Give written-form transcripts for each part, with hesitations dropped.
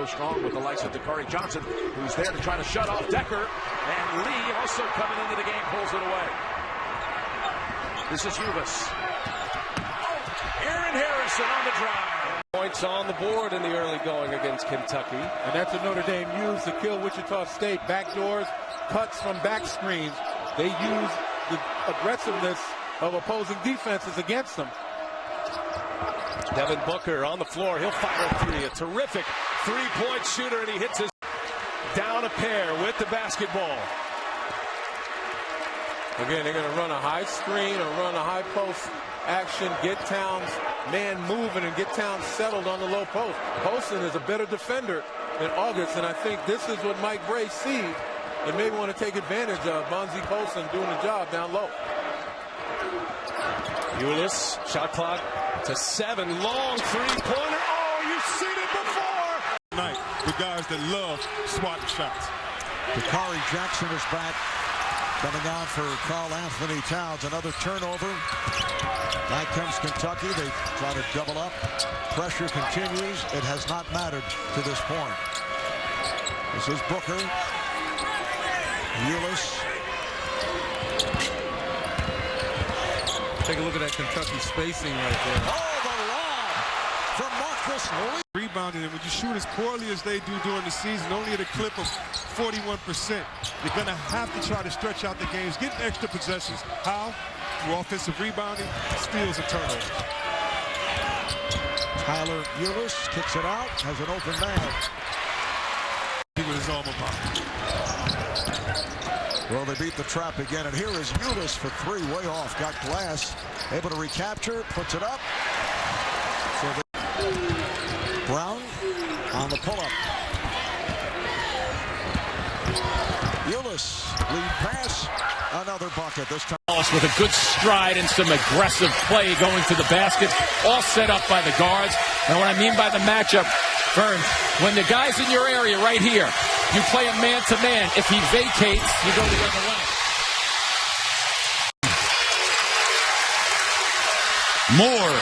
strong with the likes of Dakari Johnson, who's there to try to shut off Decker. And Lee also coming into the game, pulls it away. This is Ulis. Aaron Harrison on the drive. Points on the board in the early going against Kentucky. And that's what Notre Dame used to kill Wichita State. Backdoors, cuts from back screens. They use the aggressiveness of opposing defenses against them. Devin Booker on the floor. He'll fire three. A terrific three-point shooter, and he hits his down a pair with the basketball. Again, they're going to run a high screen or run a high post action, get Towns man moving and get Towns settled on the low post. Poston is a better defender than August, and I think this is what Mike Bray sees and maybe want to take advantage of. Bonzi Poston doing the job down low. Ulis, shot clock to 7. Long three-pointer. Oh, you've seen it before. Tonight, the guys that love swatting shots. Dakari Jackson is back. Coming on for Karl Anthony Towns. Another turnover. Back comes Kentucky. They try to double up. Pressure continues. It has not mattered to this point. This is Booker. Ulis. Take a look at that Kentucky spacing right there. Oh, the lob from Marcus Lee. Rebounding, and when you shoot as poorly as they do during the season, only at a clip of 41%, you're going to have to try to stretch out the games, get extra possessions. How? Through offensive rebounding, steals, and turnovers. Tyler Ulis kicks it out, has an open man. He was his alma mater. Well, they beat the trap again, and here is Ulis for three, way off. Got glass, able to recapture, puts it up. So Brown on the pull-up. Ulis, lead pass, another bucket. This time with a good stride and some aggressive play going to the basket, all set up by the guards. And what I mean by the matchup, Vern, when the guy's in your area right here, you play a man-to-man. If he vacates, you go the other way. Moore.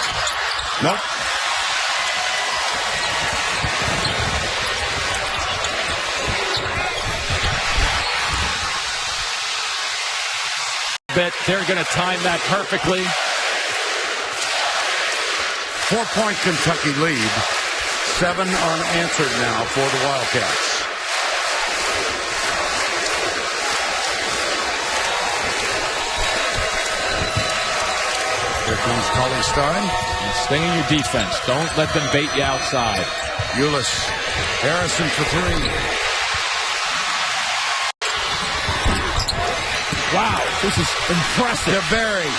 Nope. Bet they're going to time that perfectly. 4-point Kentucky lead. 7 unanswered now for the Wildcats. Here comes Collie Stein. Stay in your defense. Don't let them bait you outside. Ulis. Harrison for 3. Wow, this is impressive. DeBerry.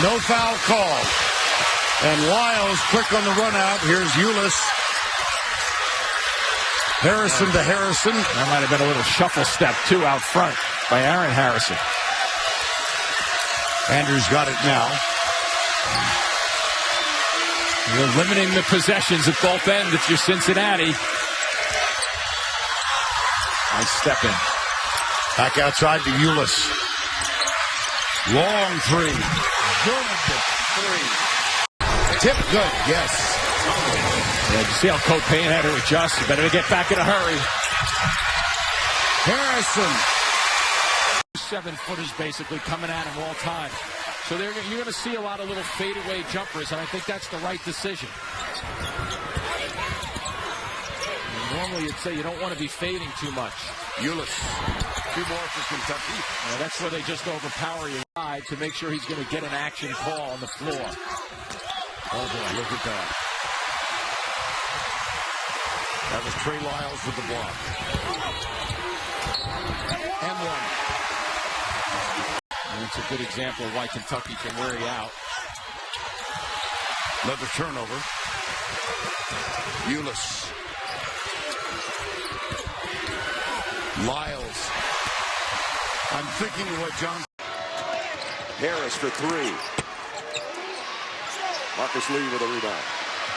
No foul call. And Lyles quick on the run out. Here's Ulis. Harrison to Harrison. That might have been a little shuffle step, too, out front by Aaron Harrison. Andrews got it now. You're limiting the possessions at both ends if you're Cincinnati. Nice step in. Back outside to Ulis. Long 3. Good 3. Tip good, yes. Yeah, you see how Coach Payne had to adjust. You better get back in a hurry. Harrison. 7-footers basically coming at him all time. So you're going to see a lot of little fadeaway jumpers, and I think that's the right decision. Normally you'd say you don't want to be fading too much. Ulis. 2 more for Kentucky. Yeah, that's where they just overpower you to make sure he's going to get an action call on the floor. Oh boy, look at that. That was Trey Lyles with the block. And 1. And it's a good example of why Kentucky can wear you out. Another turnover. Ulis. Lyles. I'm thinking of what John. Harris for 3. Marcus Lee with a rebound.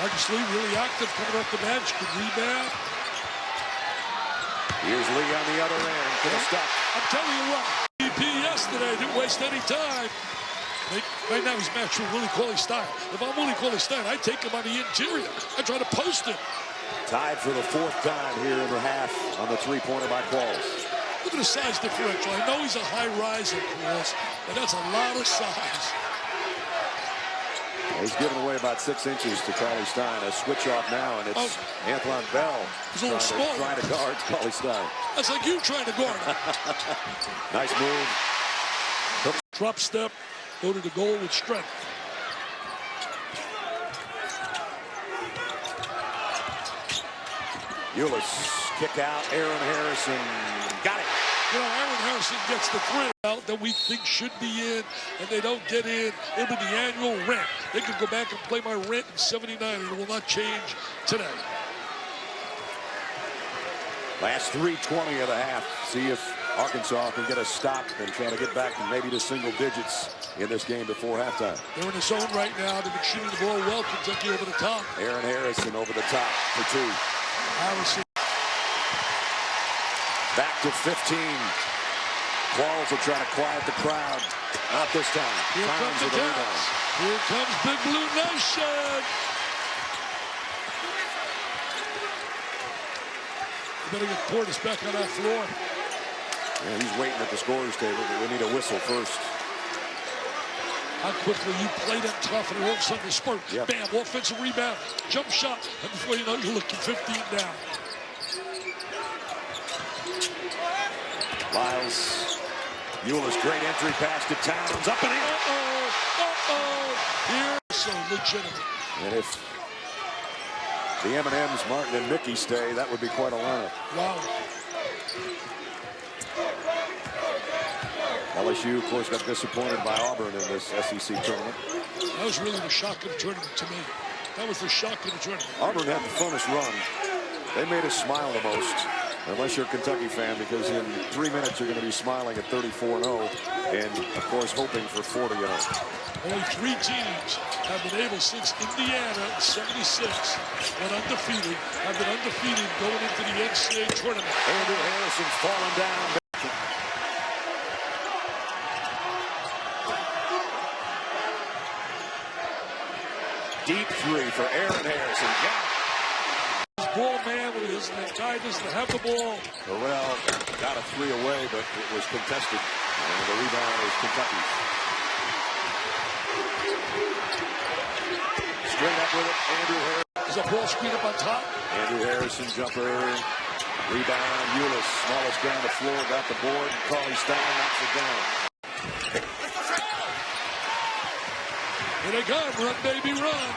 Marcus Lee really active coming off the bench. Good rebound. Here's Lee on the other end. For the stop. I'm telling you what, EP yesterday didn't waste any time. Right now he's matched with Willie Cauley-Stein. If I'm Willie Cauley-Stein, I take him on the interior. I try to post him. Tied for the 4th time here in the half on the three-pointer by Qualls. Look at the size differential. I know he's a high riser, Qualls, but that's a lot of size. He's given away about 6 inches to Cauley-Stein. A switch off now, and it's Antoine Bell trying to guard Cauley-Stein. That's like you trying to guard him. Nice move. Drop step, go to the goal with strength. Ulis, kick out, Aaron Harrison, got it. You know, Aaron Harrison gets the 3 out that we think should be in, and they don't get in. It'll be the annual rent. They can go back and play my rent in '79, and it will not change today. Last 3:20 of the half. See if Arkansas can get a stop and try to get back to maybe to single digits in this game before halftime. They're in the zone right now. They've been shooting the ball well. Kentucky over the top. Aaron Harrison over the top for 2. Harrison. Back to 15. Qualls will try to quiet the crowd. Not this time. Here comes the Cats. Here comes Big Blue Nation. We better get Portis back on that floor. Yeah, he's waiting at the scorer's table, but we need a whistle first. How quickly you play them tough, and all of a sudden the spurt. Yep. Bam, offensive rebound, jump shot, and before you know it, you're looking 15 down. Lyles, Ulis, great entry pass to Towns, up and in. Here, so legitimate. And if the M&Ms, Martin and Mickey stay, that would be quite a lineup. Wow. LSU, of course, got disappointed by Auburn in this SEC tournament. That was really the shock of the tournament to me. That was the shock of the tournament. Auburn had the funnest run. They made us smile the most, unless you're a Kentucky fan, because in 3 minutes you're going to be smiling at 34-0 and, of course, hoping for 40-0. Only 3 teams have been able since Indiana in '76 went undefeated, have been undefeated going into the NCAA tournament. Andrew Harrison's fallen down. Deep 3 for Aaron Harrison. Got it. Ball man with his guy doesn't have the ball. Burrell got a 3 away, but it was contested. And the rebound is Kentucky. Straight up with it, Andrew Harrison. Is a ball screen up on top? Andrew Harrison jumper. Rebound, Ulis, smallest guy on the floor, got the board. Cauley-Stein knocks it down. Here they come, run baby run.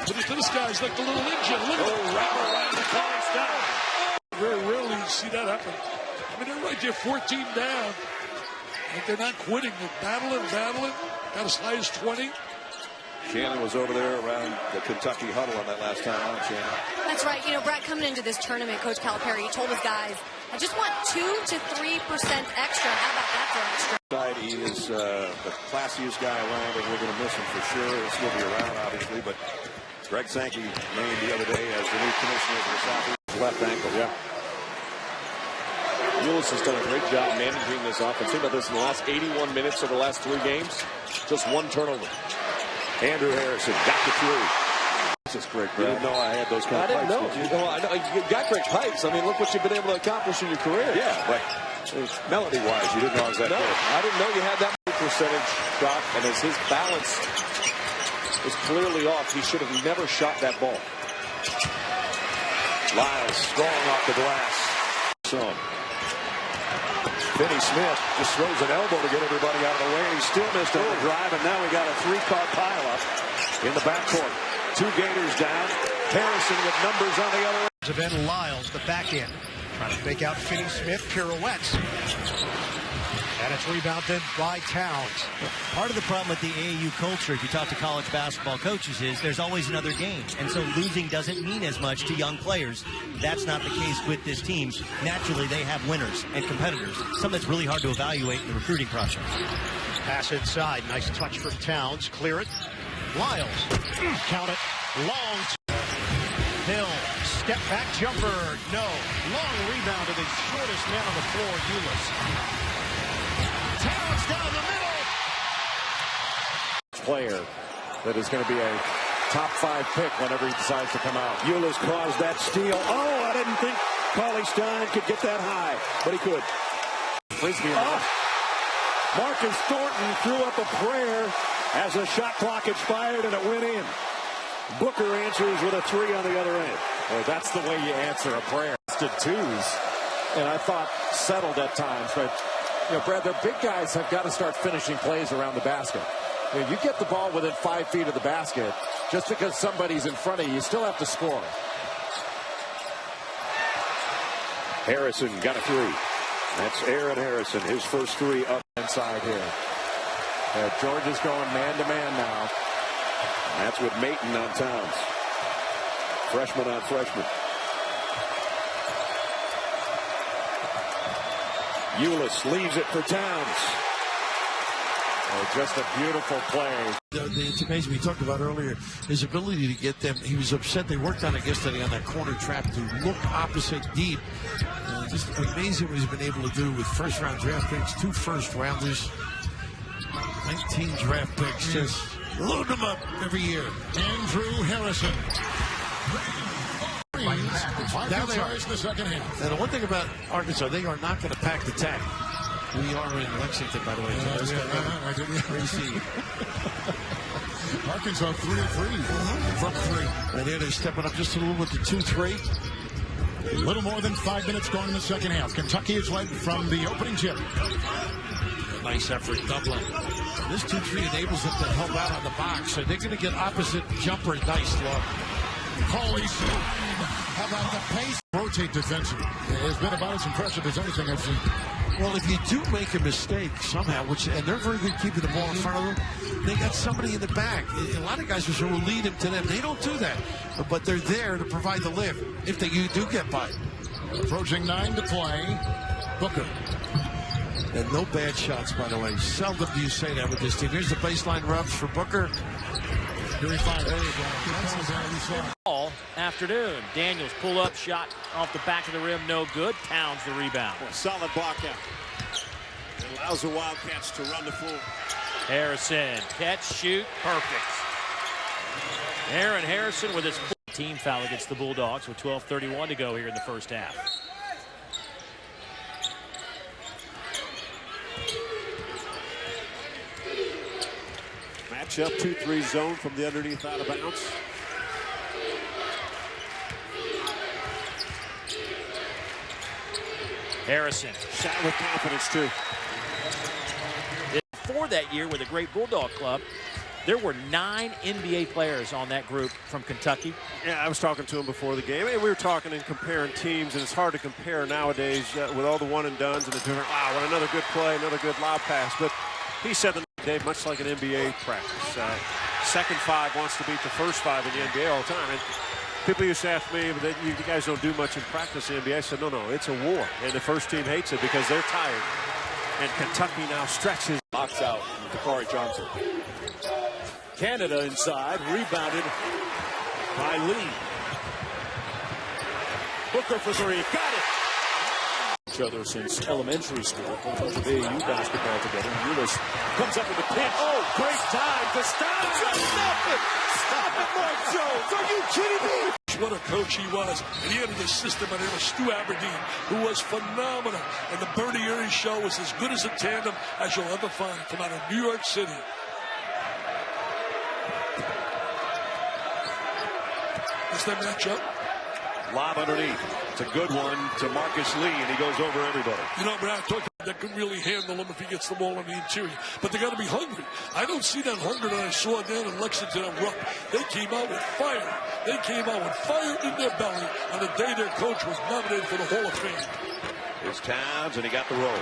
Look at this guy's like the little ninja. Look at him. Wrap around the Cauley-Stein. Very rarely you see that happen. I mean, they're right there 14 down. But they're not quitting. They're battling. Got as high as 20. Shannon was over there around the Kentucky huddle on that last time on, Shannon. That's right. You know, Brett, coming into this tournament, Coach Calipari, he told his guys, I just want 2 to 3% extra. How about that for extra? He is the classiest guy around, and we're going to miss him for sure. He'll still be around, obviously, but Greg Sankey named the other day as the new commissioner for the Southeast. Left ankle, yeah. Ulis has done a great job managing this offense. Think about this in the last 81 minutes of the last 3 games. Just 1 turnover. Andrew Harrison got the 3. It's just great, You Brad. didn't know I had those kind of pipes, know. did you? I know. You got great pipes. I mean, look what you've been able to accomplish in your career. Yeah, but melody-wise, you didn't know I was that No, good. I didn't know you had that percentage drop, and as his balance was clearly off, he should have never shot that ball. Lyles strong off the glass. So Finney Smith just throws an elbow to get everybody out of the way. He still missed on the drive, and now we got a 3-car pileup in the backcourt. 2 Gators down. Harrison with numbers on the other. To Ben Lyles, the back end. Trying to fake out Finney Smith, pirouettes. And it's rebounded by Towns. Part of the problem with the AAU culture, if you talk to college basketball coaches, is there's always another game. And so losing doesn't mean as much to young players. That's not the case with this team. Naturally, they have winners and competitors, something that's really hard to evaluate in the recruiting process. Pass inside. Nice touch from Towns. Clear it. Lyles. Count it. Long. Hill. Step back jumper. No. Long rebound to the shortest man on the floor, Ulis. Towns down the middle. player that is going to be a top 5 pick whenever he decides to come out. Ulis caused that steal. Oh, I didn't think Cauley Stein could get that high, but he could. Frisbee. Marcus Thornton threw up a prayer as the shot clock expired and it went in. Booker answers with a 3 on the other end. Well, that's the way you answer a prayer. To twos, and I thought settled at times, but Brad, their big guys have got to start finishing plays around the basket. You get the ball within 5 feet of the basket, just because somebody's in front of you, you still have to score. Harrison got a 3. That's Aaron Harrison, his first 3 up inside here. George is going man-to-man now. That's with Mayton on Towns. Freshman on freshman. Ulis leaves it for Towns. Oh, just a beautiful play. It's amazing. We talked about earlier his ability to get them. He was upset. They worked on it yesterday on that corner trap to look opposite deep. Just amazing what he's been able to do with first-round draft picks, 2 first-rounders, 19 draft picks. Just load them up every year. Andrew Harrison. Now they are in the second half. And the one thing about Arkansas, they are not going to pack the tack. We are in Lexington, by the way. Arkansas 3 of 3 from 3. And here they're stepping up just a little with the 2-3. A little more than 5 minutes going in the second half. Kentucky is led from the opening tip. Nice effort, doubling. This 2-3 enables them to help out on the box. So they're going to get opposite jumper. Nice look. Cauley Stein. How about the pace? Rotate defensively. It's been about as impressive as anything I've seen. Well, if you do make a mistake somehow, and they're very good keeping the ball in front of them, they got somebody in the back. A lot of guys will lead them to them. They don't do that, but they're there to provide the lift if you do get by. Approaching 9 to play. Booker. And no bad shots, by the way. Seldom do you say that with this team. Here's the baseline rubs for Booker. Here he fires. There you go. All afternoon. Daniels pull up shot off the back of the rim, no good. Towns the rebound. Solid block out. It allows the Wildcats to run the floor. Harrison, catch, shoot, perfect. Aaron Harrison with his team foul against the Bulldogs with 12:31 to go here in the first half. Match up 2-3 zone from the underneath out of bounds. Harrison. Shot with confidence, too. Before that year with a great Bulldog club, there were 9 NBA players on that group from Kentucky. Yeah, I was talking to him before the game, and we were talking and comparing teams, and it's hard to compare nowadays with all the one-and-dones and the different, wow, what another good play, another good lob pass. But he said the next day, much like an NBA practice, second 5 wants to beat the first 5 in the NBA all the time. And people used to ask me, that you guys don't do much in practice in the NBA. I said, no, it's a war. And the first team hates it because they're tired. And Kentucky now stretches. Box out to Corey Johnson. Canada inside, rebounded by Lee. Booker for 3, got it! Each other since elementary school. Both of AAU basketball together. Ulis comes up with a pinch. Oh, great time to stop! Stop it! Stop it, Mark Jones! Are you kidding me? What a coach he was. And he had an assistant by the name of Stu Aberdeen, who was phenomenal. And the Bernie Erie show was as good as a tandem as you'll ever find from out of New York City. What's that matchup? Lob underneath. It's a good one to Marcus Lee, and he goes over everybody. You know, Brad, that could really handle him if he gets the ball on the interior. But they got to be hungry. I don't see that hunger that I saw down in Lexington and Rupp. They came out with fire. They came out with fire in their belly on the day their coach was nominated for the Hall of Fame. Here's Towns, and he got the roll.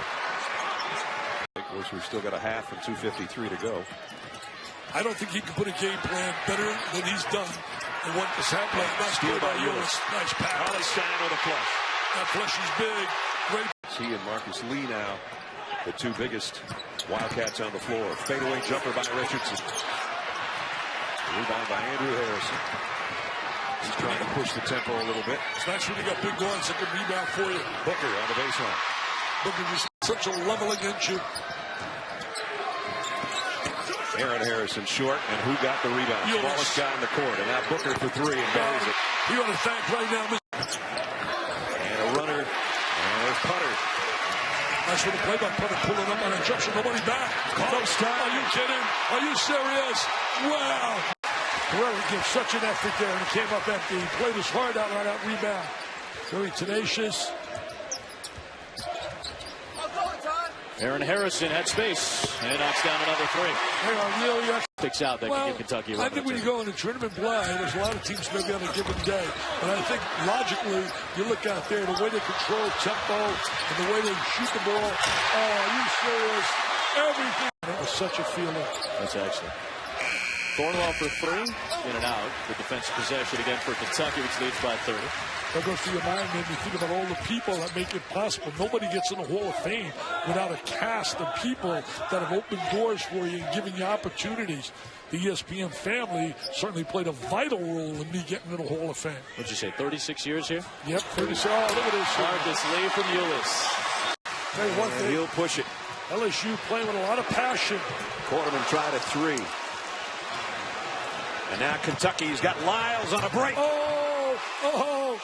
Of course, we've still got a half and 2:53 to go. I don't think he can put a game plan better than he's done. And what is happening? Nice steal by Ulis. Nice pass. Cauley Stein with a flush. That flush is big. Great. He and Marcus Lee now, the 2 biggest Wildcats on the floor. Fadeaway jumper by Richardson. Rebound by Andrew Harrison. He's trying to push the tempo a little bit. It's nice when you got big guards that can rebound for you. Booker on the baseline. Booker is such a level against you. Aaron Harrison short, and who got the rebound? Ulis. Smallest guy in the court, and now Booker for three and buries it. You want to thank right now. And a runner, and there's Putter. Nice little play by Putter, pulling up on a jump, nobody back. Are you kidding? Are you serious? Wow. Guerrero gives such an effort there, and it came up empty. He played his heart out on that rebound. Very tenacious. Aaron Harrison had space and knocks down another three. Picks out that can give Kentucky a run. I think when you go in a tournament play, there's a lot of teams maybe on a given day. But I think logically, you look out there, the way they control tempo and the way they shoot the ball. Oh, are you serious? Everything. That was such a feeling. That's excellent. Thornwell for three, in and out. The defensive possession again for Kentucky, which leads by 30. That goes through your mind, made me think about all the people that make it possible. Nobody gets in the Hall of Fame without a cast of people that have opened doors for you and given you opportunities. The ESPN family certainly played a vital role in me getting in the Hall of Fame. What'd you say, 36 years here? Yep, 36. Oh, look at this. Marcus Lee from Ulis. Tell you one thing. He'll push it. LSU playing with a lot of passion. Quarterman tried a three. And now Kentucky's got Lyles on a break. Oh.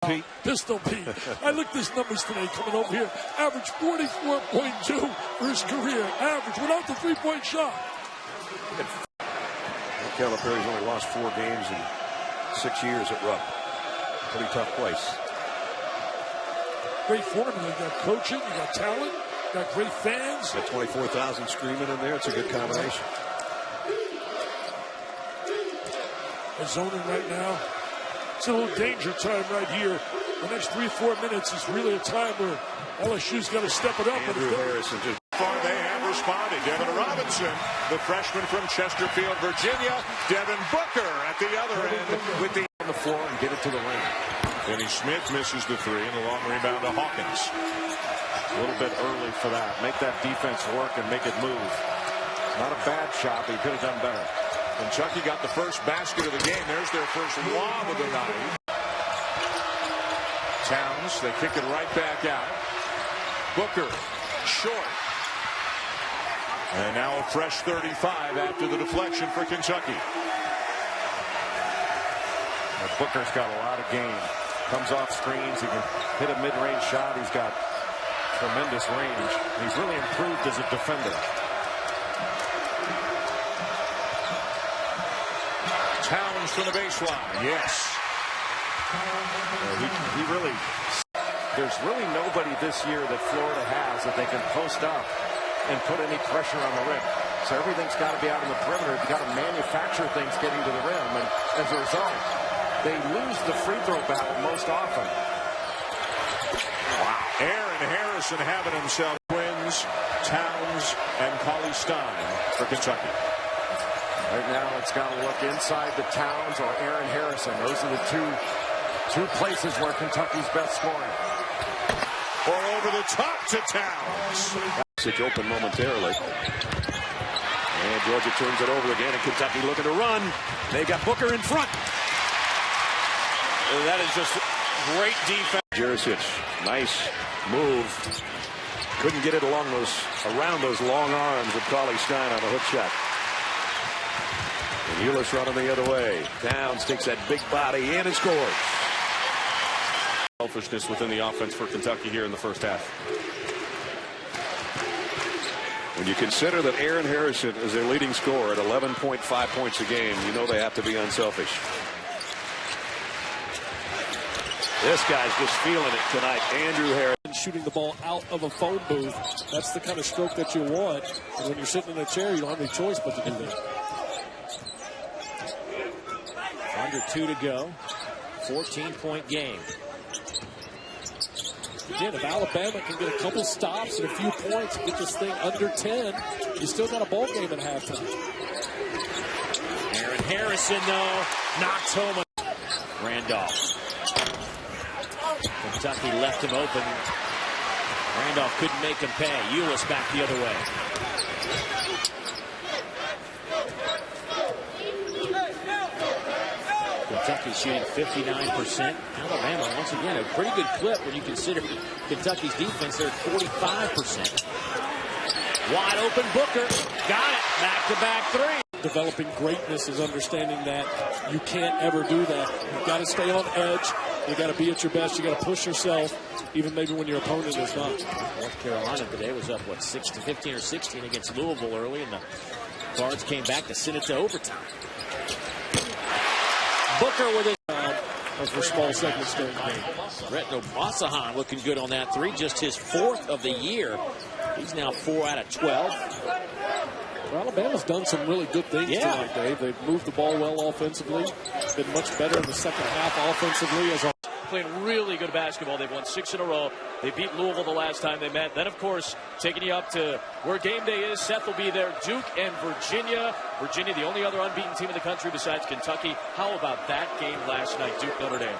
Pete. Pistol Pete. I looked at his numbers today coming over here. Average 44.2 for his career. Average without the three-point shot. Calipari's only lost 4 games in 6 years at Rupp. Pretty tough place. Great formula. You got coaching, you got talent, you got great fans. Got 24,000 screaming in there. It's a good combination. They're zoning right now. It's a little danger time right here. The next 3-4 minutes is really a time where LSU's got to step it up. Andrew Harrison just far they have responded. Devin Robinson, the freshman from Chesterfield, Virginia. Devin Booker at the other end with the on the floor and get it to the ring. Denny Smith misses the three, and the long rebound to Hawkins. A little bit early for that. Make that defense work and make it move. Not a bad shot, but he could have done better. Kentucky got the first basket of the game. There's their first lob of the night. Towns, they kick it right back out. Booker, short. And now a fresh 35 after the deflection for Kentucky. Booker's got a lot of game. Comes off screens. He can hit a mid-range shot. He's got tremendous range. He's really improved as a defender. Towns from the baseline. Yes. He really, there's really nobody this year that Florida has that they can post up and put any pressure on the rim. So everything's got to be out on the perimeter. You've got to manufacture things getting to the rim. And as a result, they lose the free throw battle most often. Wow. Aaron Harrison having himself wins. Towns and Cauley Stein for Kentucky. Right now, it's got to look inside the Towns or Aaron Harrison. Those are the two places where Kentucky's best scoring. Or over the top to Towns. It's open momentarily. And Georgia turns it over again, and Kentucky looking to run. They got Booker in front. That is just great defense. Jericic, nice move. Couldn't get it around those long arms of Cauley Stein on the hook shot. And Ulis running the other way. Towns takes that big body in and scores. Selfishness within the offense for Kentucky here in the first half. When you consider that Aaron Harrison is their leading scorer at 11.5 points a game, you know they have to be unselfish. This guy's just feeling it tonight. Andrew Harrison. Shooting the ball out of a phone booth. That's the kind of stroke that you want. And when you're sitting in a chair, you don't have any choice but to do that. Under 2 to go. 14-point game. Again, if Alabama can get a couple stops and a few points and get this thing under 10, you still got a ball game at halftime. Aaron Harrison, though, knocks home a Randolph. Kentucky left him open. Randolph couldn't make him pay. Ulis back the other way. Kentucky shooting 59%. Alabama, once again, a pretty good clip when you consider Kentucky's defense. They're at 45%. Wide open Booker. Got it. Back-to-back three. Developing greatness is understanding that you can't ever do that. You've got to stay on edge. You got to be at your best. You got to push yourself, even maybe when your opponent is not. North Carolina today was up, 15 or 16 against Louisville early, and the Guards came back to send it to overtime. Booker with his for small segments during the game. Retno Basahan looking good on that three, just his 4th of the year. He's now 4 out of 12. Well, Alabama's done some really good things tonight, Dave. They've moved the ball well offensively. Been much better in the second half offensively as a playing really good basketball. They've won 6 in a row. They beat Louisville the last time they met. Then, of course, taking you up to where game day is. Seth will be there. Duke and Virginia. Virginia, the only other unbeaten team in the country besides Kentucky. How about that game last night, Duke Notre Dame?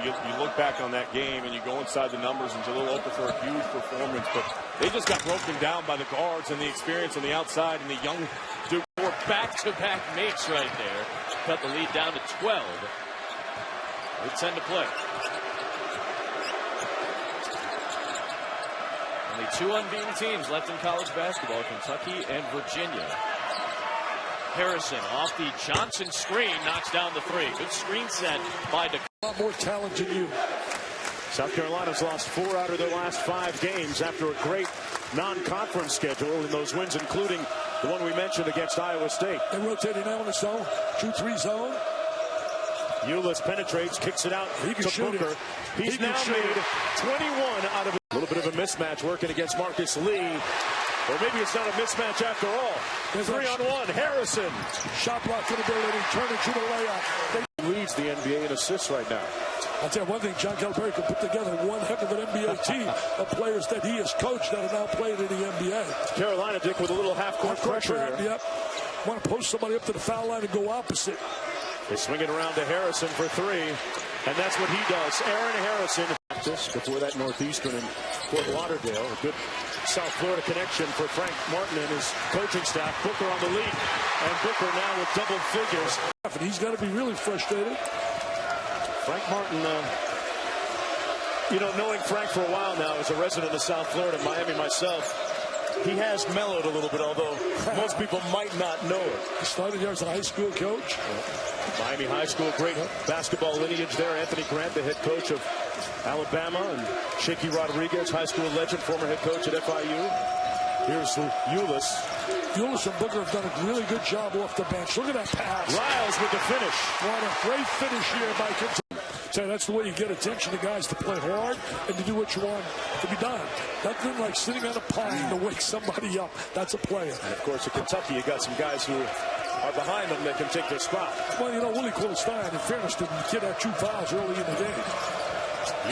You look back on that game and you go inside the numbers, and Jalil Okafor for a huge performance, but they just got broken down by the guards and the experience on the outside, and the young Duke. 4 back-to-back makes right there. Cut the lead down to 12. With 10 to play. Only 2 unbeaten teams left in college basketball, Kentucky and Virginia. Harrison off the Johnson screen, knocks down the 3. Good screen set by DeCote. A lot more talent than you. South Carolina's lost 4 out of their last 5 games after a great non-conference schedule, and those wins including the one we mentioned against Iowa State. They're rotating now in the zone, 2-3 zone. Ulis penetrates, kicks it out He can to shoot Booker. it. He's now made 21 out of a little bit of a mismatch working against Marcus Lee. Or maybe it's not a mismatch after all. 3-on-1, Harrison. Shot block for the ability, turn it to the layup. He leads the NBA in assists right now. I'll tell you one thing, John Calipari can put together one heck of an NBA team of players that he has coached that are now playing in the NBA. Carolina, Dick, with a little half-court pressure here. Yep. Want to post somebody up to the foul line and go opposite. They swing it around to Harrison for 3, and that's what he does. Aaron Harrison. Before that, Northeastern and Fort Lauderdale. A good South Florida connection for Frank Martin and his coaching staff. Booker on the lead, and Booker now with double figures. And he's got to be really frustrated. Frank Martin, knowing Frank for a while now as a resident of South Florida, Miami myself, he has mellowed a little bit, although most people might not know it. He started here as a high school coach. Miami High School, great basketball lineage there. Anthony Grant, the head coach of Alabama, and Shaky Rodriguez, high school legend, former head coach at FIU. Here's Ulis. Ulis and Booker have done a really good job off the bench. Look at that pass. Riles with the finish. What a great finish here by Kentucky. So that's the way you get attention to guys to play hard and to do what you want to be done. Nothing like sitting on a pine to wake somebody up. That's a player. And of course, at Kentucky, you got some guys who are behind them that can take their spot. Well, Willie Cole-Stein, in fairness, didn't get out 2 fouls early in the game.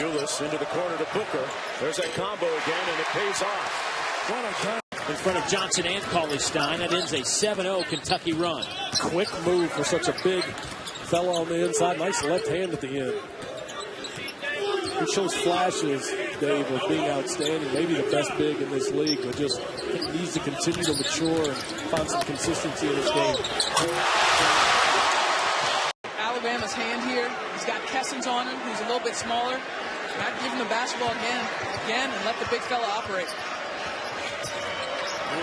Ulis into the corner to Booker. There's that combo again, and it pays off. What a time. In front of Johnson and Cauley-Stein. That ends a 7-0 Kentucky run. Quick move for such a big fella on the inside. Nice left hand at the end. He shows flashes, Dave, of being outstanding. Maybe the best big in this league, but just needs to continue to mature and find some consistency in his game. Alabama's hand here. He's got Kessens on him, who's a little bit smaller. Not give him the basketball again, and let the big fella operate.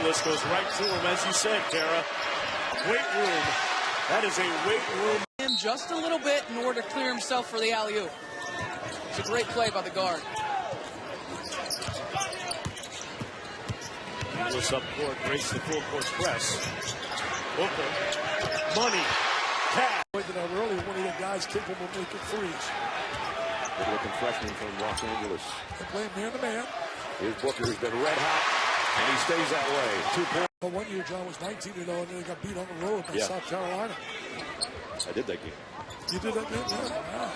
Ulis goes right to him, as you said, Kara. Weight room. That is a weight room. Him just a little bit in order to clear himself for the alley-oop. It's a great play by the guard. Ulis up court, breaks the full court press. Booker. Money. Cash. Pointed out earlier, one of the guys capable of making threes. Good-looking freshman from Los Angeles. They're playing man-to-man. Here's Booker, who's been red hot, and he stays that way. 2 points. But one year, John was 19-0, and then they got beat on the road by South Carolina. I did that game. You did that game? Yeah. Wow.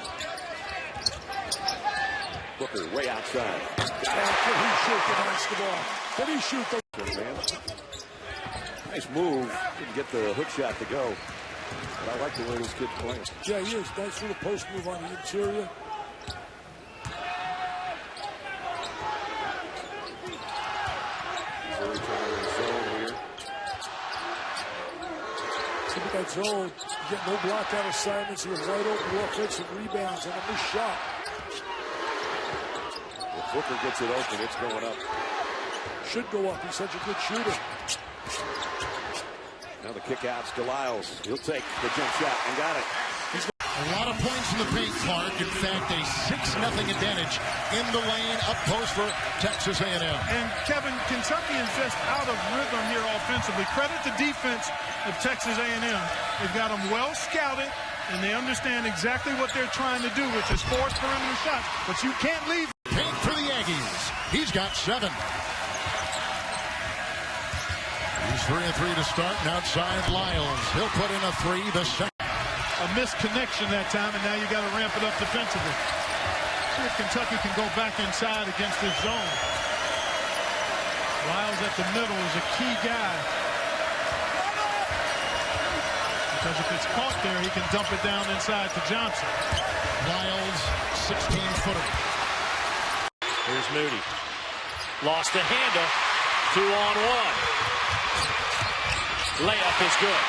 Booker way outside. Can he shoot the basketball? Can he shoot the... Nice move. Didn't get the hook shot to go. But I like the way this kid's playing. Yeah, he is. Nice little post move on the interior. Look at that zone. You get no blockout assignments. He was wide open offensive rebounds and a missed shot. If Booker gets it open, it's going up. should go up. He's such a good shooter. Now the kick outs to Lyles. He'll take the jump shot and got it. A lot of points in the paint, Clark. In fact, a 6-0 advantage in the lane, up post for Texas A&M. And Kevin, Kentucky is just out of rhythm here offensively. Credit the defense of Texas A&M. They've got them well scouted, and they understand exactly what they're trying to do, which is force perimeter shots. But you can't leave. Paint for the Aggies. He's got 7. He's 3 and 3 to start, and outside Lyles. He'll put in a 3, the second. A misconnection that time, and now you got to ramp it up defensively. See if Kentucky can go back inside against this zone. Lyles at the middle is a key guy. Because if it's caught there, he can dump it down inside to Johnson. Lyles, 16-footer. Here's Moody. Lost the handle. 2-on-1. Layup is good.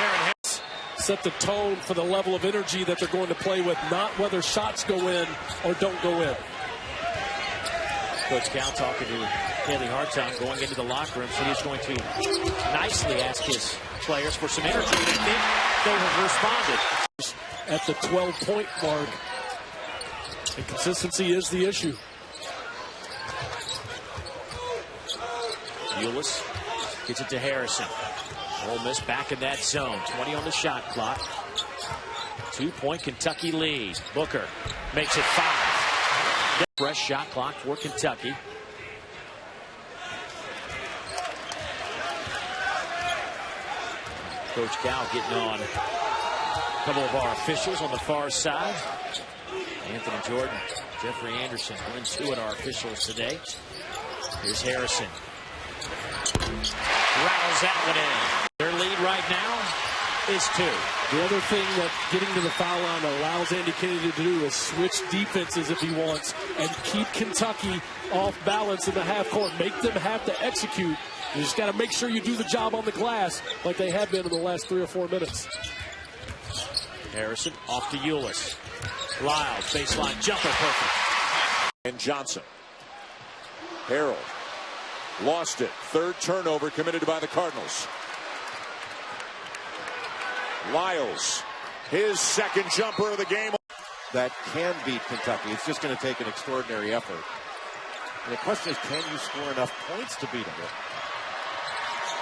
Aaron Harris set the tone for the level of energy that they're going to play with, not whether shots go in or don't go in. Coach Cal talking to Haley Hartong going into the locker room, so he's going to nicely ask his players for some energy. I think they have responded. At the 12-point mark, and consistency is the issue. Ulis gets it to Harrison. Ole Miss back in that zone. 20 on the shot clock. 2-point Kentucky lead. Booker makes it 5. Fresh shot clock for Kentucky. Coach Cal getting on a couple of our officials on the far side. Anthony Jordan, Jeffrey Anderson, 1-2 at our officials today. Here's Harrison. Rattles that one in. Their lead right now is 2. The other thing that getting to the foul line allows Andy Kennedy to do is switch defenses if he wants and keep Kentucky off balance in the half court. Make them have to execute. You just got to make sure you do the job on the glass like they have been in the last 3 or 4 minutes. Harrison off to Ulis. Lyles, baseline jumper, perfect. And Johnson. Harold lost it. 3rd turnover committed by the Cardinals. Lyles, his 2nd jumper of the game. That can beat Kentucky. It's just going to take an extraordinary effort. And the question is, can you score enough points to beat them?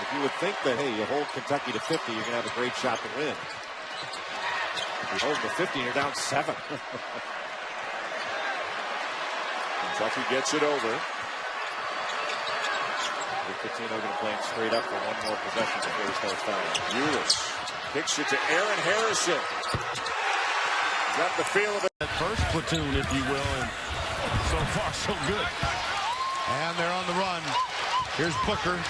If you would think that, hey, you hold Kentucky to 50, you're going to have a great shot to win. If you hold them to 50, you're down 7. Kentucky gets it over. Pitino going to play it straight up for one more possession before he starts fouling. Ulis kicks it to Aaron Harrison. Got the feel of it. That first platoon, if you will, and so far so good. And they're on the run. Here's Booker.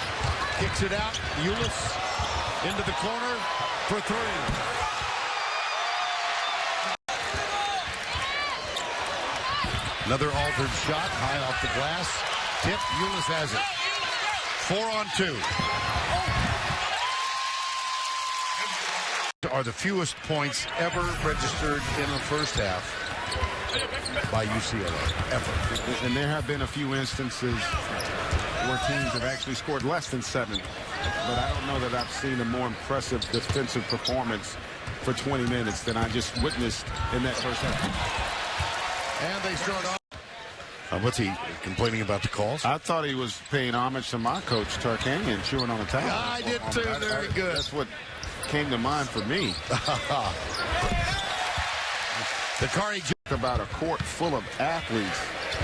Kicks it out. Ulis into the corner for 3. Another altered shot, high off the glass. Tip, Ulis has it. 4-on-2. Are the fewest points ever registered in the first half by UCLA, ever. And there have been a few instances where teams have actually scored less than 7. But I don't know that I've seen a more impressive defensive performance for 20 minutes than I just witnessed in that first half. And they start off. What's he complaining about the calls? I thought he was paying homage to my coach, Tarkanian, chewing on the towel. Yeah, I did too. Very good. That's what came to mind for me. The Kari about a court full of athletes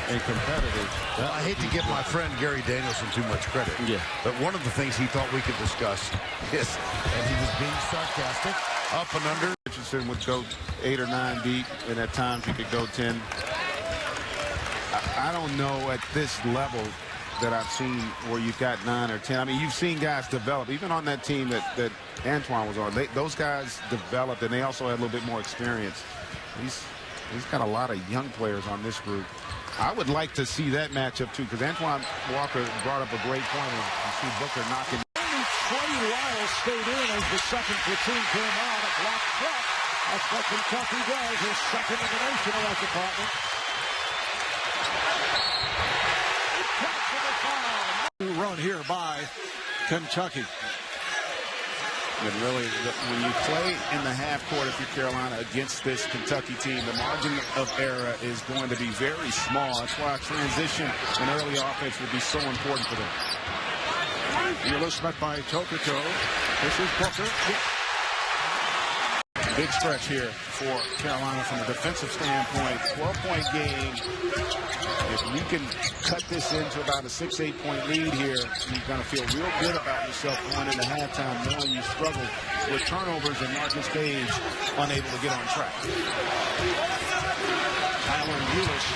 and competitors. Well, I hate to give my friend Gary Danielson too much credit. Yeah. But one of the things he thought we could discuss is, and he was being sarcastic, up and under. Richardson would go 8 or 9 deep, and at times he could go 10. I don't know at this level that I've seen where you've got 9 or 10. I mean, you've seen guys develop, even on that team that Antoine was on. Those guys developed, and they also had a little bit more experience. He's got a lot of young players on this group. I would like to see that matchup, too, because Antoine Walker brought up a great point, and you see Booker knocking. Only Trey Lyles stayed in as the second platoon came on. A block shot. That's what Kentucky does. His second in the nation in that department. Kentucky. And really, when you play in the half court, if you're Carolina, against this Kentucky team, the margin of error is going to be very small. That's why transition and early offense will be so important for them. Ulis met by Tokoto. This is Booker. Big stretch here for Carolina from a defensive standpoint. 12-point game. If you can cut this into about a 6-8 point lead here, you're going to feel real good about yourself going into halftime, knowing you struggled with turnovers and Marcus Page unable to get on track. Tyler Ulis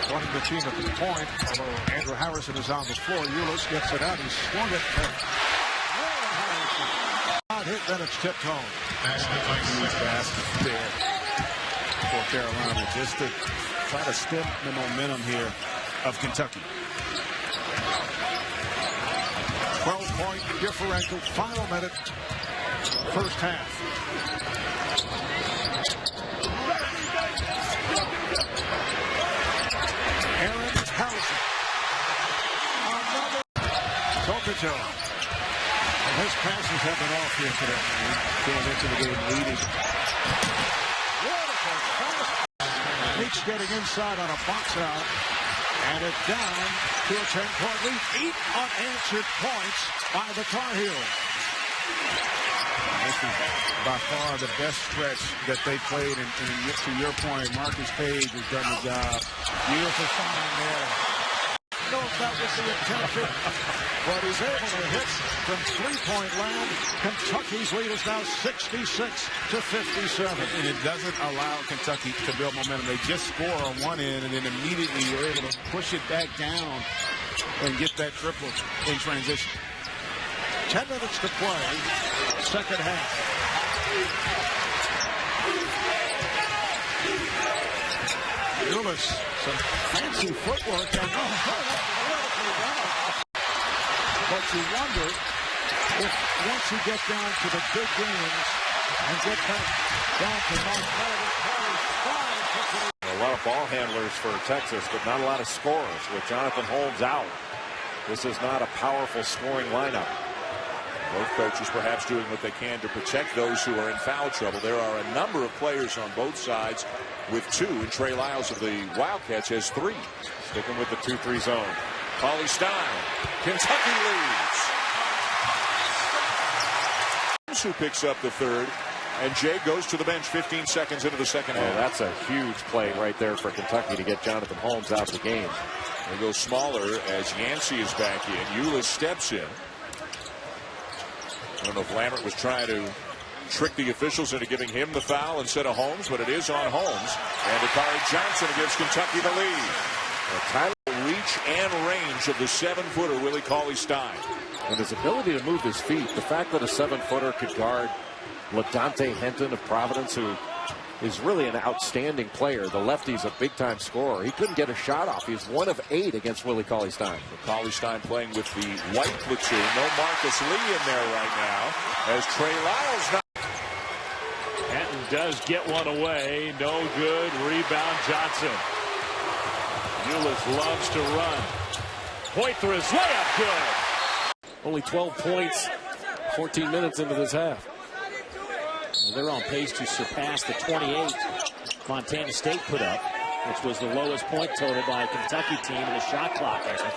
running the team at the point, although Andrew Harrison is on the floor. Ulis gets it out. He swung it. Not hit, then it's tipped home. Huge basket there for Carolina, just to try to stem the momentum here of Kentucky. 12-point differential, final minute, first half. Aaron Harrison. Tokoto. And his passes have been off here today. Came into the game leading. Meeks getting inside on a box out. And it's down to a 10-point lead. 8 unanswered points by the Tar Heels. This is by far the best stretch that they played. And to your point, Marcus Page has done the job. Beautiful find there. I don't know if that was the intention, but he's able to hit from three-point land. Kentucky's lead is now 66-57. And it doesn't allow Kentucky to build momentum. They just score on one end, and then immediately you're able to push it back down and get that triple in transition. 10 minutes to play, second half. Ulis, some fancy footwork. But you wonder if once you get down to the big games and get back down to North Carolina, a lot of ball handlers for Texas, but not a lot of scorers. With Jonathan Holmes out, this is not a powerful scoring lineup. Both coaches perhaps doing what they can to protect those who are in foul trouble. There are a number of players on both sides with 2, and Trey Lyles of the Wildcats has 3. Sticking with the 2-3 zone. Cauley Stein, Kentucky leads. Who picks up the third, and Jay goes to the bench 15 seconds into the second half. That's a huge play right there for Kentucky to get Jonathan Holmes out of the game. They go smaller as Yancey is back in. Ulis steps in. I don't know if Lambert was trying to trick the officials into giving him the foul instead of Holmes, but it is on Holmes. And Akari Johnson gives Kentucky the lead. Tyler reach and range of the 7-footer Willie Cauley Stein. And his ability to move his feet, the fact that a 7-footer could guard LaDante Henton of Providence, who is really an outstanding player. The lefty's a big-time scorer. He couldn't get a shot off. He's 1 of 8 against Willie Cauley Stein. Cauley Stein playing with the white platoon. No Marcus Lee in there right now as Trey Lyles. Henton does get one away. No good. Rebound Johnson. Ulis loves to run. Point for his layup. Good. Only 12 points, 14 minutes into this half. They're on pace to surpass the 28 Montana State put up, which was the lowest point total by a Kentucky team in the shot clock era.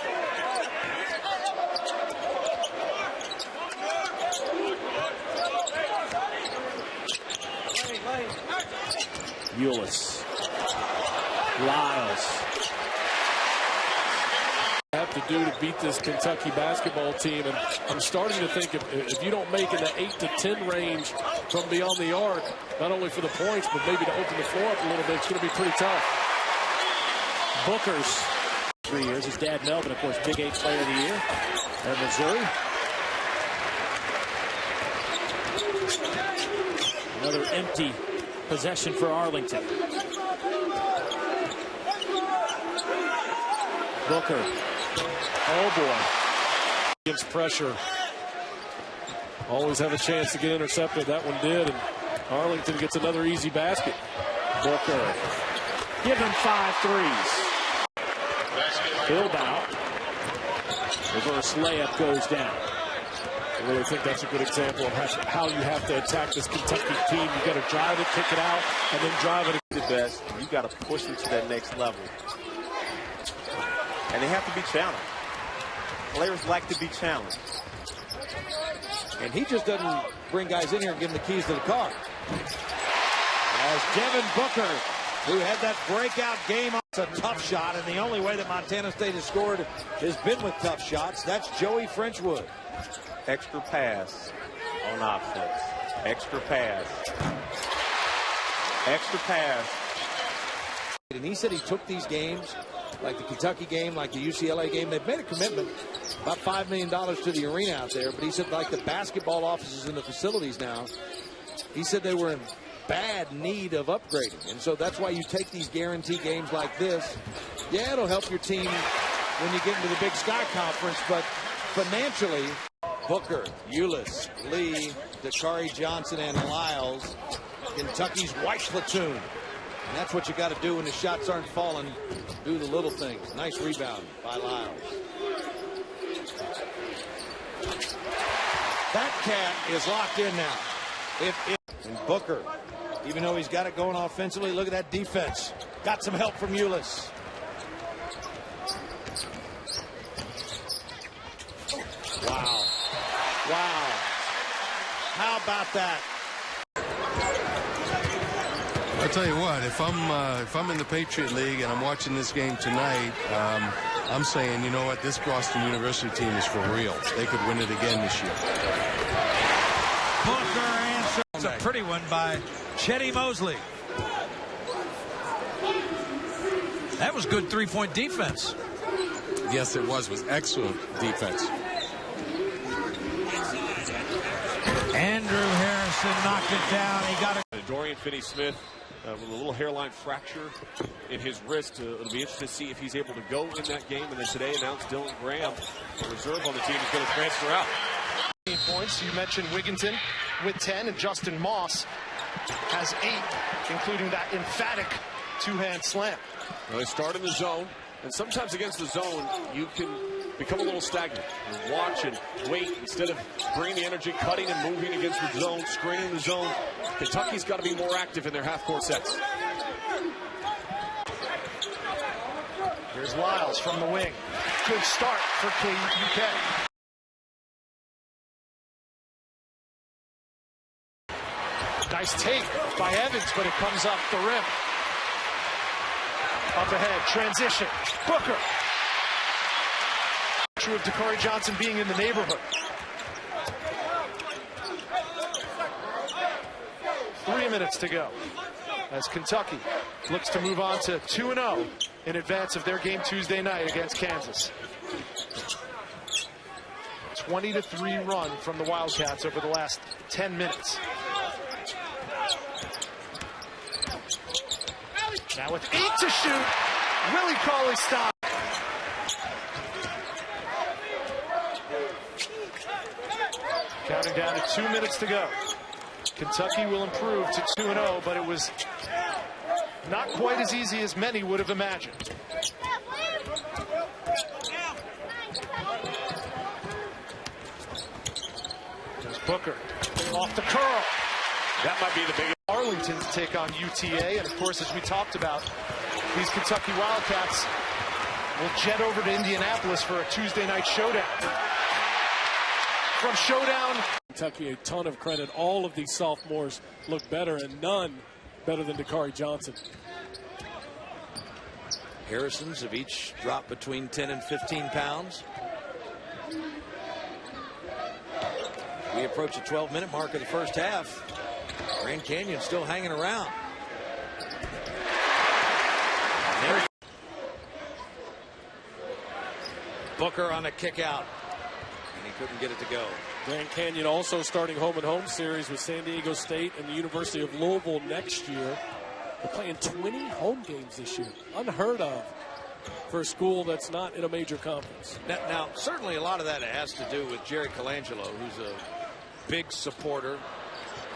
Ulis. Lyles. Have to do to beat this Kentucky basketball team, and I'm starting to think if you don't make in the 8 to 10 range from beyond the arc, not only for the points but maybe to open the floor up a little bit, it's going to be pretty tough. Booker's 3 years. His dad Melvin, of course, Big 8 Player of the Year at Missouri. Another empty possession for Arlington. Booker. Oh, boy. Against pressure. Always have a chance to get intercepted. That one did, and Arlington gets another easy basket. Booker. Give him 5 threes. Bilbao. Reverse layup goes down. I really think that's a good example of how you have to attack this Kentucky team. You got to drive it, kick it out, and then drive it. The best, you got to push them to that next level. And they have to be challenged. Players like to be challenged. And he just doesn't bring guys in here and give them the keys to the car. As Devin Booker, who had that breakout game, it's a tough shot, and the only way that Montana State has scored has been with tough shots. That's Joey Frenchwood. Extra pass on offense. Extra pass. Extra pass. And he said he took these games, like the Kentucky game, like the UCLA game. They've made a commitment, about $5 million to the arena out there. But he said, like the basketball offices in the facilities now, he said they were in bad need of upgrading. And so that's why you take these guarantee games like this. Yeah, it'll help your team when you get into the Big Sky Conference, but financially, Booker, Ulis, Lee, Dakari Johnson, and Lyles, Kentucky's white platoon. And that's what you got to do when the shots aren't falling. Do the little things. Nice rebound by Lyles. That cat is locked in now. And Booker, even though he's got it going offensively, look at that defense. Got some help from Ulis. Wow. Wow. How about that? I'll tell you what, if I'm in the Patriot League and I'm watching this game tonight, I'm saying, you know what, this Boston University team is for real. They could win it again this year. Booker answers. It's a pretty one by Chetty Mosley. That was good three-point defense. Yes, it was excellent defense. Andrew Harrison knocked it down. He got it. Dorian Finney-Smith with a little hairline fracture in his wrist. It'll be interesting to see if he's able to go in that game. And then today announced Dylan Graham, the reserve on the team, is going to transfer out. Points. You mentioned Wigginton with 10, and Justin Moss has 8, including that emphatic two-hand slam. Well, they start in the zone, and sometimes against the zone, you can become a little stagnant. You watch and wait instead of bringing the energy, cutting and moving against the zone, screening the zone. Kentucky's got to be more active in their half-court sets. Here's Lyles from the wing. Good start for KUK. Nice take by Evans, but it comes off the rim. Up ahead, transition. Booker. True of Dakari Johnson being in the neighborhood. 3 minutes to go as Kentucky looks to move on to 2-0 in advance of their game Tuesday night against Kansas. 20-3 run from the Wildcats over the last 10 minutes. Now with 8 to shoot, Willie Cauley stops. Counting down to 2 minutes to go. Kentucky will improve to 2-0, but it was not quite as easy as many would have imagined. There's Booker off the curl. That might be the biggest. Arlington to take on UTA, and of course, as we talked about, these Kentucky Wildcats will jet over to Indianapolis for a Tuesday night showdown. From showdown, Kentucky a ton of credit. All of these sophomores look better, and none better than Dakari Johnson. Harrisons have each dropped between 10 and 15 pounds. We approach the 12-minute mark of the first half. Grand Canyon still hanging around. Booker on a kick out, and he couldn't get it to go. Grand Canyon also starting home-and-home series with San Diego State and the University of Louisville next year. They're playing 20 home games this year. Unheard of for a school that's not in a major conference. Now, certainly a lot of that has to do with Jerry Colangelo, who's a big supporter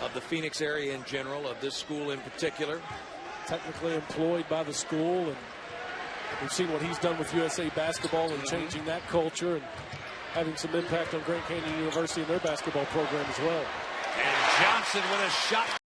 of the Phoenix area in general, of this school in particular. Technically employed by the school, and we've seen what he's done with USA basketball and changing that culture. And having some impact on Grand Canyon University and their basketball program as well. And Johnson with a shot.